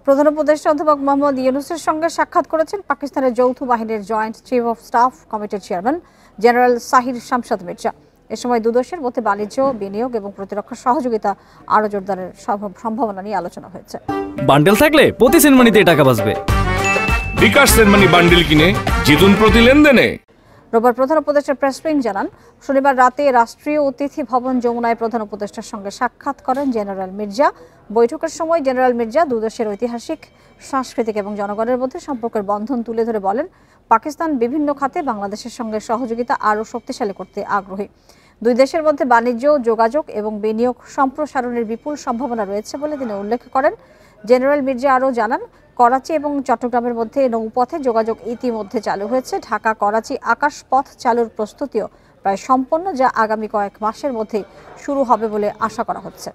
প্রধান উপদেষ্টা অধ্যাপক মোহাম্মদ ইউনূসের সঙ্গে সাক্ষাৎ করেছেন পাকিস্তানের যৌথ বাহিনীর জয়েন্ট চিফ অফ স্টাফ কমিটির চেয়ারম্যান জেনারেল সাহির শামসাদ মির্জা। এ সময় দুই দেশের মধ্যে বাণিজ্য, বিনিয়োগ এবং প্রতিরক্ষা সহযোগিতা আরও জোরদারের সম্ভাবনা নিয়ে আলোচনা হয়েছে। বান্ডেল থাকলে প্রতি সেনমানিতে টাকা বাঁচবে। বিকাশ সেনমানি বান্ডেল কিনে জিতুন প্রতি লেনদেনে। রোববার প্রধান উপদেষ্টার প্রেস উইং জানান, শনিবার রাতে রাষ্ট্রীয় অতিথি ভবন যমুনায় প্রধান উপদেষ্টার সঙ্গে সাক্ষাৎ করেন জেনারেল মির্জা। বৈঠকের সময় জেনারেল মির্জা দুদেশের ঐতিহাসিক, সাংস্কৃতিক এবং জনগণের মধ্যে সম্পর্কের বন্ধন তুলে ধরে বলেন, পাকিস্তান বিভিন্ন খাতে বাংলাদেশের সঙ্গে সহযোগিতা আরও শক্তিশালী করতে আগ্রহী। দুই দেশের মধ্যে বাণিজ্য, যোগাযোগ এবং বিনিয়োগ সম্প্রসারণের বিপুল সম্ভাবনা রয়েছে বলে তিনি উল্লেখ করেন। জেনারেল মির্জা আরও জানান, করাচি এবং চট্টগ্রামের মধ্যে নৌপথে যোগাযোগ ইতিমধ্যে চালু হয়েছে। ঢাকা করাচি আকাশপথ চালুর প্রস্তুতিও প্রায় সম্পন্ন, যা আগামী কয়েক মাসের মধ্যে শুরু হবে বলে আশা করা হচ্ছে।